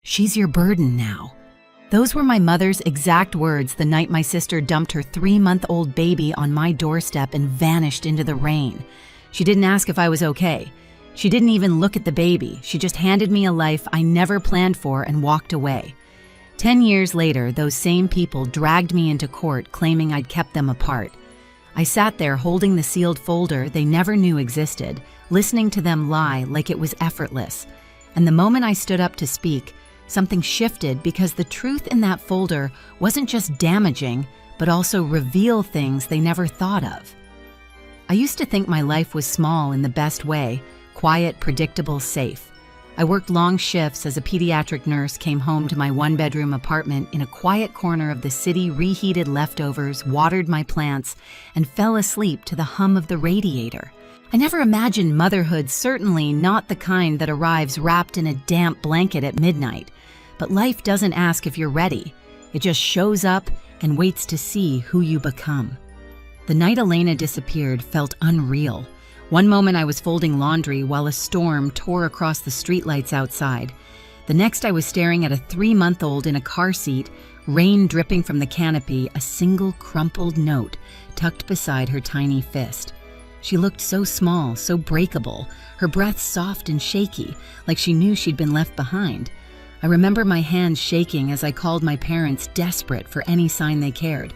"She's your burden now." Those were my mother's exact words the night my sister dumped her 3-month-old baby on my doorstep and vanished into the rain. She didn't ask if I was okay. She didn't even look at the baby. She just handed me a life I never planned for and walked away. 10 years later, those same people dragged me into court claiming I'd kept them apart. I sat there holding the sealed folder they never knew existed, listening to them lie like it was effortless. And the moment I stood up to speak, something shifted because the truth in that folder wasn't just damaging, but also reveal things they never thought of. I used to think my life was small in the best way, quiet, predictable, safe. I worked long shifts as a pediatric nurse, came home to my one-bedroom apartment in a quiet corner of the city, reheated leftovers, watered my plants, and fell asleep to the hum of the radiator. I never imagined motherhood, certainly not the kind that arrives wrapped in a damp blanket at midnight. But life doesn't ask if you're ready. It just shows up and waits to see who you become. The night Elena disappeared felt unreal. One moment I was folding laundry while a storm tore across the streetlights outside. The next I was staring at a 3-month-old in a car seat, rain dripping from the canopy, a single crumpled note tucked beside her tiny fist. She looked so small, so breakable, her breath soft and shaky, like she knew she'd been left behind. I remember my hands shaking as I called my parents, desperate for any sign they cared.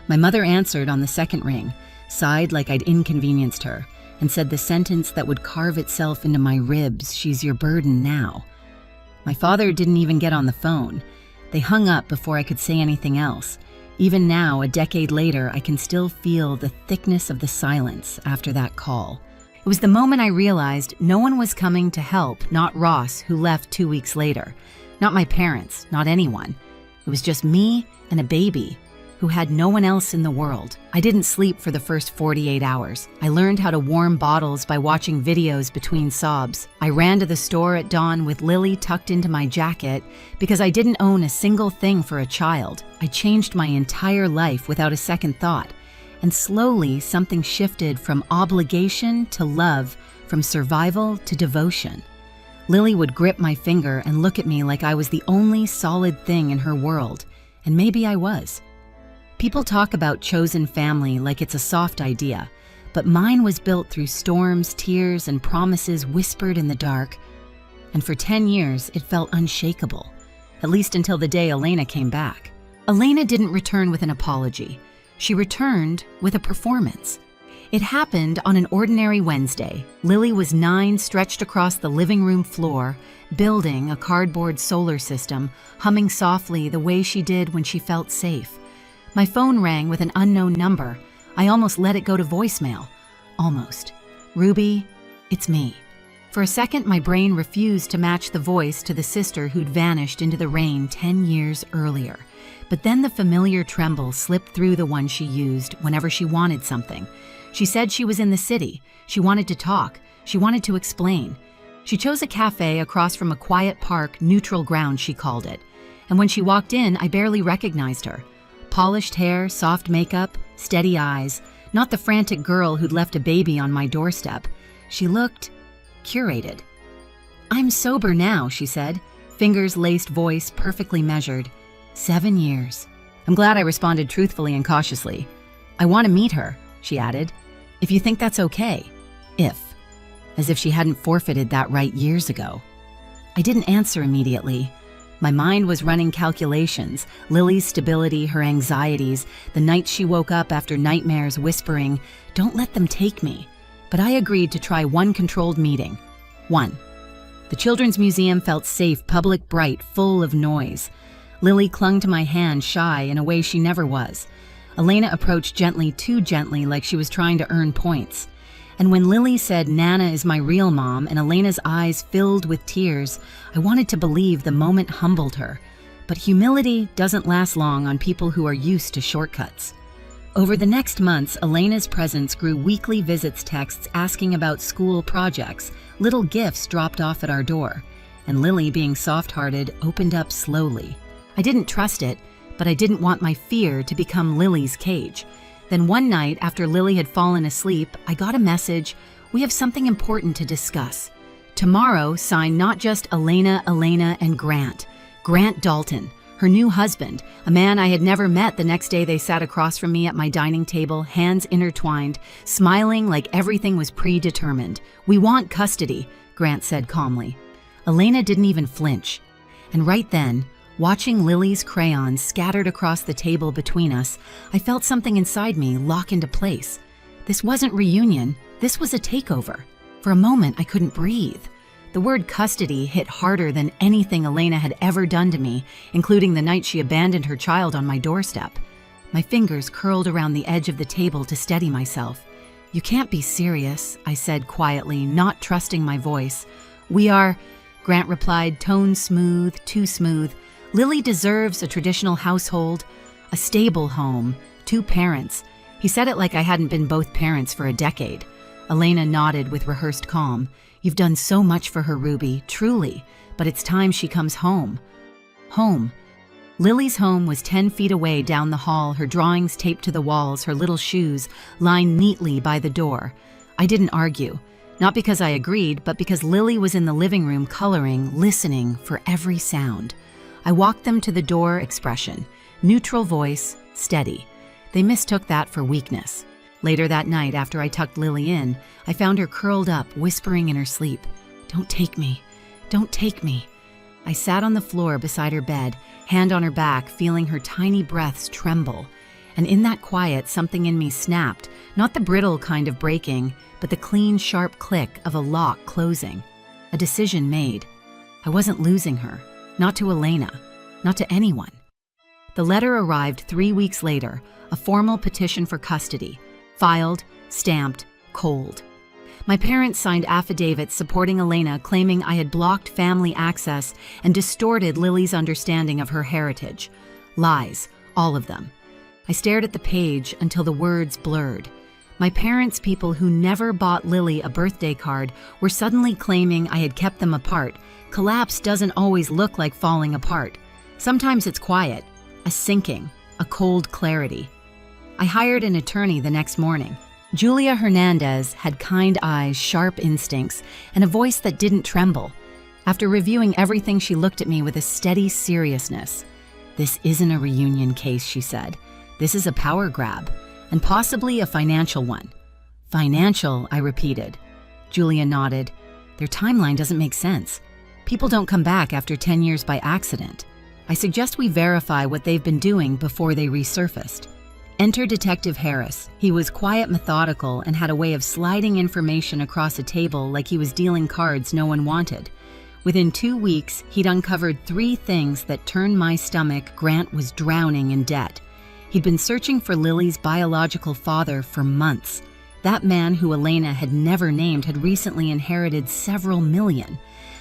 My mother answered on the second ring, sighed like I'd inconvenienced her, and said the sentence that would carve itself into my ribs, "She's your burden now." My father didn't even get on the phone. They hung up before I could say anything else. Even now, a decade later, I can still feel the thickness of the silence after that call. It was the moment I realized no one was coming to help, not Ross, who left 2 weeks later. Not my parents, not anyone. It was just me and a baby who had no one else in the world. I didn't sleep for the first 48 hours. I learned how to warm bottles by watching videos between sobs. I ran to the store at dawn with Lily tucked into my jacket because I didn't own a single thing for a child. I changed my entire life without a second thought. And slowly, something shifted from obligation to love, from survival to devotion. Lily would grip my finger and look at me like I was the only solid thing in her world. And maybe I was. People talk about chosen family like it's a soft idea, but mine was built through storms, tears, and promises whispered in the dark. And for 10 years, it felt unshakable, at least until the day Elena came back. Elena didn't return with an apology. She returned with a performance. It happened on an ordinary Wednesday. Lily was 9, stretched across the living room floor, building a cardboard solar system, humming softly the way she did when she felt safe. My phone rang with an unknown number. I almost let it go to voicemail. Almost. "Ruby, it's me." For a second, my brain refused to match the voice to the sister who'd vanished into the rain 10 years earlier. But then the familiar tremble slipped through the one she used whenever she wanted something. She said she was in the city. She wanted to talk. She wanted to explain. She chose a cafe across from a quiet park, neutral ground, she called it. And when she walked in, I barely recognized her. Polished hair, soft makeup, steady eyes, not the frantic girl who'd left a baby on my doorstep. She looked curated. "I'm sober now," she said, fingers laced, voice perfectly measured. 7 years. I'm glad I responded truthfully and cautiously. "I want to meet her," she added. "If you think that's okay." If. As if she hadn't forfeited that right years ago. I didn't answer immediately. My mind was running calculations, Lily's stability, her anxieties, the nights she woke up after nightmares whispering, "Don't let them take me." But I agreed to try one controlled meeting. One. The Children's Museum felt safe, public, bright, full of noise. Lily clung to my hand, shy in a way she never was. Elena approached gently, too gently, like she was trying to earn points. And when Lily said, "Nana is my real mom," and Elena's eyes filled with tears, I wanted to believe the moment humbled her. But humility doesn't last long on people who are used to shortcuts. Over the next months, Elena's presence grew. Weekly visits, texts asking about school projects, little gifts dropped off at our door. And Lily, being soft-hearted, opened up slowly. I didn't trust it, but I didn't want my fear to become Lily's cage. Then one night, after Lily had fallen asleep, I got a message, "We have something important to discuss. Tomorrow, sign not just Elena, and Grant. Grant Dalton, her new husband, a man I had never met. The next day they sat across from me at my dining table, hands intertwined, smiling like everything was predetermined. "We want custody," Grant said calmly. Elena didn't even flinch. And right then, watching Lily's crayons scattered across the table between us, I felt something inside me lock into place. This wasn't reunion, this was a takeover. For a moment, I couldn't breathe. The word custody hit harder than anything Elena had ever done to me, including the night she abandoned her child on my doorstep. My fingers curled around the edge of the table to steady myself. "You can't be serious," I said quietly, not trusting my voice. "We are," Grant replied, tone smooth, too smooth. "Lily deserves a traditional household, a stable home, 2 parents." He said it like I hadn't been both parents for a decade. Elena nodded with rehearsed calm. "You've done so much for her, Ruby, truly, but it's time she comes home." Home. Lily's home was 10 feet away down the hall, her drawings taped to the walls, her little shoes lined neatly by the door. I didn't argue, not because I agreed, but because Lily was in the living room coloring, listening for every sound. I walked them to the door, expression, neutral voice, steady. They mistook that for weakness. Later that night, after I tucked Lily in, I found her curled up, whispering in her sleep, "Don't take me, don't take me." I sat on the floor beside her bed, hand on her back, feeling her tiny breaths tremble. And in that quiet, something in me snapped, not the brittle kind of breaking, but the clean, sharp click of a lock closing. A decision made. I wasn't losing her, not to Elena, not to anyone. The letter arrived 3 weeks later, a formal petition for custody, filed, stamped, cold. My parents signed affidavits supporting Elena, claiming I had blocked family access and distorted Lily's understanding of her heritage. Lies, all of them. I stared at the page until the words blurred. My parents, people who never bought Lily a birthday card, were suddenly claiming I had kept them apart. Collapse doesn't always look like falling apart. Sometimes it's quiet, a sinking, a cold clarity. I hired an attorney the next morning. Julia Hernandez had kind eyes, sharp instincts, and a voice that didn't tremble. After reviewing everything, she looked at me with a steady seriousness. "This isn't a reunion case," she said. "This is a power grab, and possibly a financial one." "Financial," I repeated. Julia nodded. "Their timeline doesn't make sense. People don't come back after 10 years by accident. I suggest we verify what they've been doing before they resurfaced." Enter Detective Harris. He was quiet, methodical, and had a way of sliding information across a table like he was dealing cards no one wanted. Within 2 weeks, he'd uncovered 3 things that turned my stomach. Grant was drowning in debt. He'd been searching for Lily's biological father for months. That man who Elena had never named had recently inherited several million.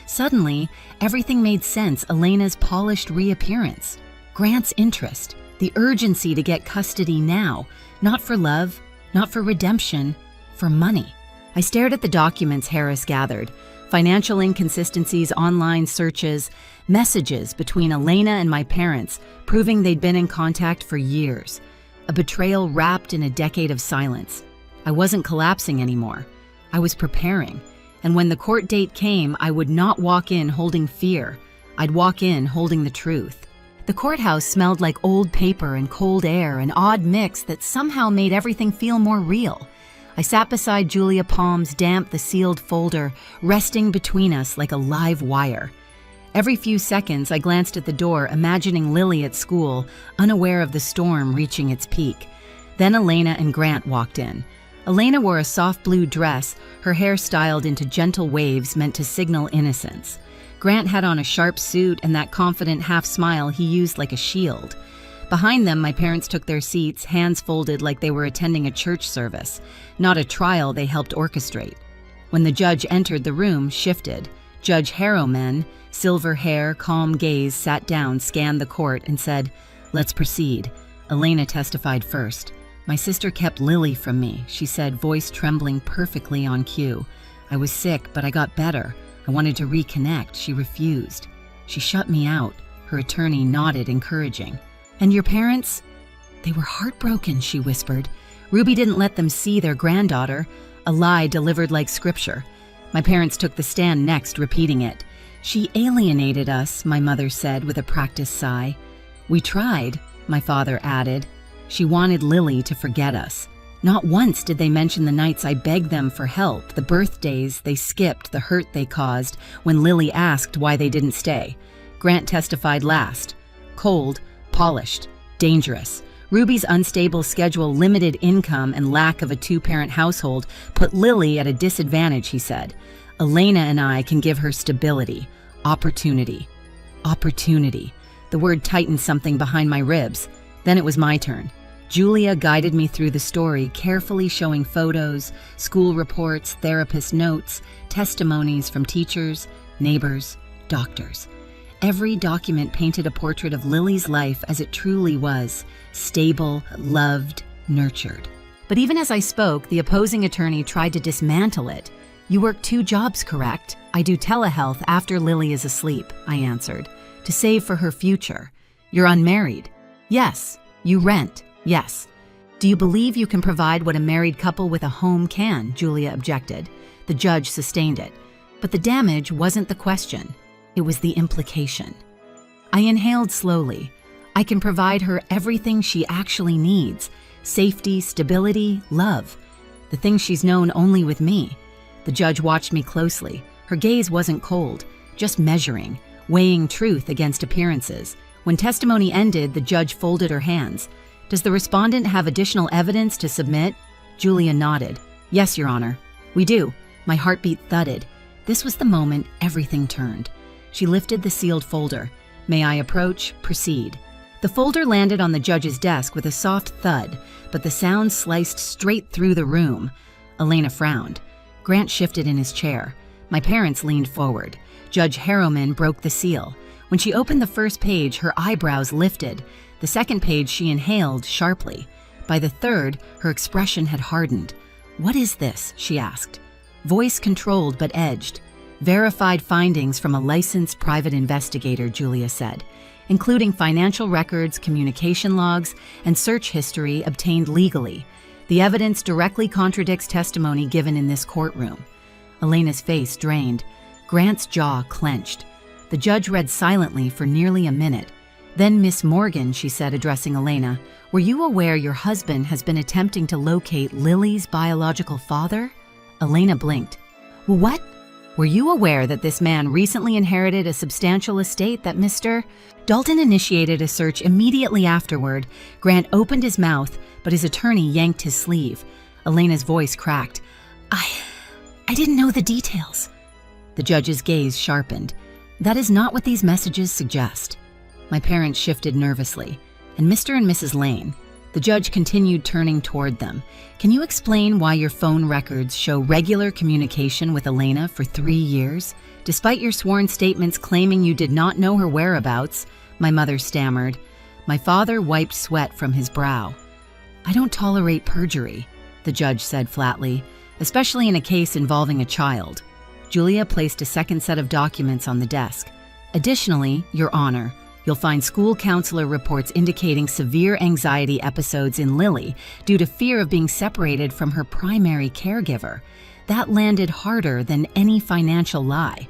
Suddenly, everything made sense. Elena's polished reappearance, Grant's interest, the urgency to get custody now, not for love, not for redemption, for money. I stared at the documents Harris gathered, financial inconsistencies, online searches, messages between Elena and my parents, proving they'd been in contact for years. A betrayal wrapped in a decade of silence. I wasn't collapsing anymore. I was preparing. And when the court date came, I would not walk in holding fear. I'd walk in holding the truth. The courthouse smelled like old paper and cold air, an odd mix that somehow made everything feel more real. I sat beside Julia, palms damp, the sealed folder, resting between us like a live wire. Every few seconds, I glanced at the door, imagining Lily at school, unaware of the storm reaching its peak. Then Elena and Grant walked in. Elena wore a soft blue dress, her hair styled into gentle waves meant to signal innocence. Grant had on a sharp suit and that confident half smile he used like a shield. Behind them, my parents took their seats, hands folded like they were attending a church service, not a trial they helped orchestrate. When the judge entered, the room shifted. Judge Harrowman, silver hair, calm gaze, sat down, scanned the court, and said, "Let's proceed." Elena testified first. "My sister kept Lily from me," she said, voice trembling perfectly on cue. "I was sick, but I got better. I wanted to reconnect." She refused. "She shut me out." Her attorney nodded, encouraging. "And your parents?" "They were heartbroken," she whispered. "Ruby didn't let them see their granddaughter." A lie delivered like scripture. My parents took the stand next, repeating it. She alienated us, my mother said with a practiced sigh. We tried, my father added. She wanted Lily to forget us. Not once did they mention the nights I begged them for help, the birthdays they skipped, the hurt they caused, when Lily asked why they didn't stay. Grant testified last. Cold, polished, dangerous. Ruby's unstable schedule, limited income, and lack of a two-parent household put Lily at a disadvantage, he said. Elena and I can give her stability, opportunity. Opportunity. The word tightened something behind my ribs. Then it was my turn. Julia guided me through the story, carefully showing photos, school reports, therapist notes, testimonies from teachers, neighbors, doctors. Every document painted a portrait of Lily's life as it truly was, stable, loved, nurtured. But even as I spoke, the opposing attorney tried to dismantle it. You work 2 jobs, correct? I do telehealth after Lily is asleep, I answered, to save for her future. You're unmarried? Yes. You rent? Yes. Do you believe you can provide what a married couple with a home can? Julia objected. The judge sustained it. But the damage wasn't the question. It was the implication. I inhaled slowly. I can provide her everything she actually needs. Safety, stability, love. The things she's known only with me. The judge watched me closely. Her gaze wasn't cold, just measuring, weighing truth against appearances. When testimony ended, the judge folded her hands. Does the respondent have additional evidence to submit? Julia nodded. Yes, Your Honor. We do. My heartbeat thudded. This was the moment everything turned. She lifted the sealed folder. May I approach? Proceed. The folder landed on the judge's desk with a soft thud, but the sound sliced straight through the room. Elena frowned. Grant shifted in his chair. My parents leaned forward. Judge Harriman broke the seal. When she opened the first page, her eyebrows lifted. The second page she inhaled sharply. By the third, her expression had hardened. What is this? She asked. Voice controlled but edged. Verified findings from a licensed private investigator, Julia said, including financial records, communication logs, and search history obtained legally. The evidence directly contradicts testimony given in this courtroom. Elena's face drained. Grant's jaw clenched. The judge read silently for nearly a minute. Then, Miss Morgan, she said, addressing Elena, were you aware your husband has been attempting to locate Lily's biological father? Elena blinked. What? Were you aware that this man recently inherited a substantial estate that Mr. Dalton initiated a search immediately afterward? Grant opened his mouth, but his attorney yanked his sleeve. Elena's voice cracked. I didn't know the details. The judge's gaze sharpened. That is not what these messages suggest. My parents shifted nervously. And Mr. and Mrs. Lane. The judge continued, turning toward them. Can you explain why your phone records show regular communication with Elena for 3 years? Despite your sworn statements claiming you did not know her whereabouts, my mother stammered. My father wiped sweat from his brow. I don't tolerate perjury, the judge said flatly, especially in a case involving a child. Julia placed a second set of documents on the desk. Additionally, Your Honor, you'll find school counselor reports indicating severe anxiety episodes in Lily due to fear of being separated from her primary caregiver. That landed harder than any financial lie.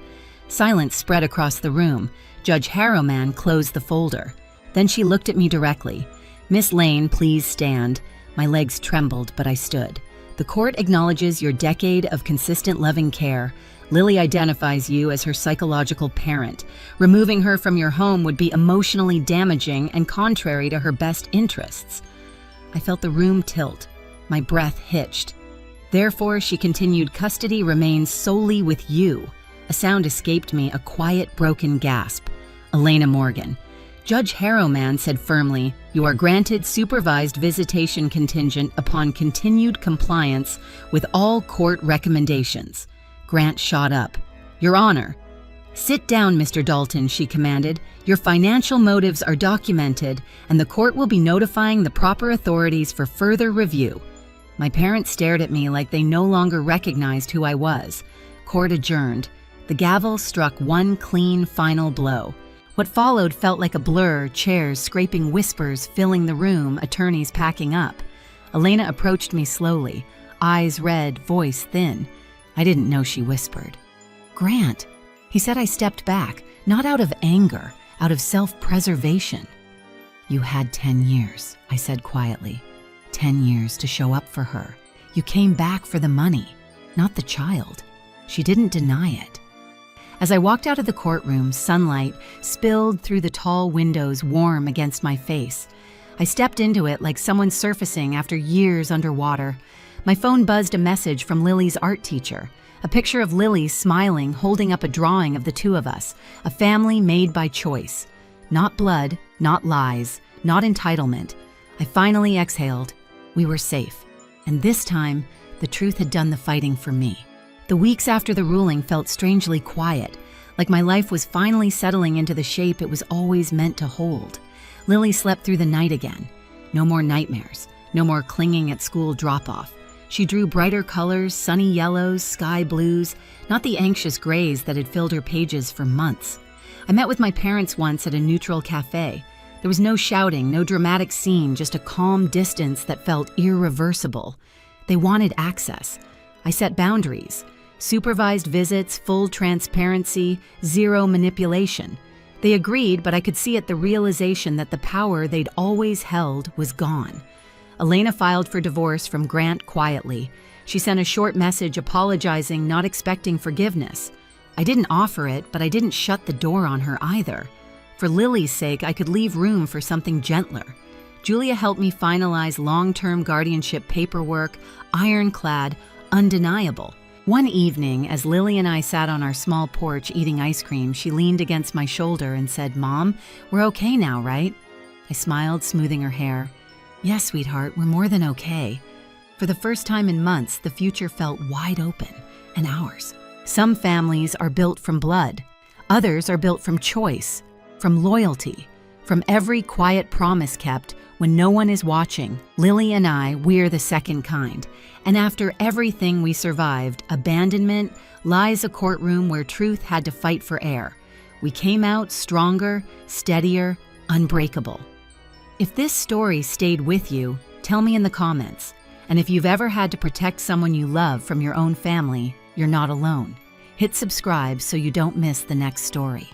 Silence spread across the room. Judge Harriman closed the folder. Then she looked at me directly. Miss Lane, please stand. My legs trembled, but I stood. The court acknowledges your decade of consistent loving care. Lily identifies you as her psychological parent. Removing her from your home would be emotionally damaging and contrary to her best interests. I felt the room tilt. My breath hitched. Therefore, she continued, custody remains solely with you. A sound escaped me, a quiet, broken gasp. Elena Morgan. Judge Harriman said firmly, you are granted supervised visitation contingent upon continued compliance with all court recommendations. Grant shot up. Your Honor. Sit down, Mr. Dalton, she commanded. Your financial motives are documented, and the court will be notifying the proper authorities for further review. My parents stared at me like they no longer recognized who I was. Court adjourned. The gavel struck one clean, final blow. What followed felt like a blur, chairs scraping, whispers filling the room, attorneys packing up. Elena approached me slowly, eyes red, voice thin. I didn't know she whispered. Grant. He said I stepped back, not out of anger, out of self-preservation. "You had 10 years," I said quietly. 10 years to show up for her. You came back for the money, not the child. She didn't deny it. As I walked out of the courtroom, sunlight spilled through the tall windows, warm against my face. I stepped into it like someone surfacing after years underwater. My phone buzzed a message from Lily's art teacher, a picture of Lily smiling, holding up a drawing of the two of us, a family made by choice. Not blood, not lies, not entitlement. I finally exhaled. We were safe. And this time, the truth had done the fighting for me. The weeks after the ruling felt strangely quiet, like my life was finally settling into the shape it was always meant to hold. Lily slept through the night again. No more nightmares, no more clinging at school drop-off. She drew brighter colors, sunny yellows, sky blues, not the anxious grays that had filled her pages for months. I met with my parents once at a neutral cafe. There was no shouting, no dramatic scene, just a calm distance that felt irreversible. They wanted access. I set boundaries. Supervised visits, full transparency, zero manipulation. They agreed, but I could see at the realization that the power they'd always held was gone. Elena filed for divorce from Grant quietly. She sent a short message apologizing, not expecting forgiveness. I didn't offer it, but I didn't shut the door on her either. For Lily's sake, I could leave room for something gentler. Julia helped me finalize long-term guardianship paperwork, ironclad, undeniable. One evening, as Lily and I sat on our small porch eating ice cream, she leaned against my shoulder and said, "Mom, we're okay now, right?" I smiled, smoothing her hair. "Yes, sweetheart, we're more than okay." For the first time in months, the future felt wide open, and ours. Some families are built from blood. Others are built from choice, from loyalty, from every quiet promise kept when no one is watching. Lily and I, we're the second kind. And after everything we survived, abandonment, lies, a courtroom where truth had to fight for air, we came out stronger, steadier, unbreakable. If this story stayed with you, tell me in the comments. And if you've ever had to protect someone you love from your own family, you're not alone. Hit subscribe so you don't miss the next story.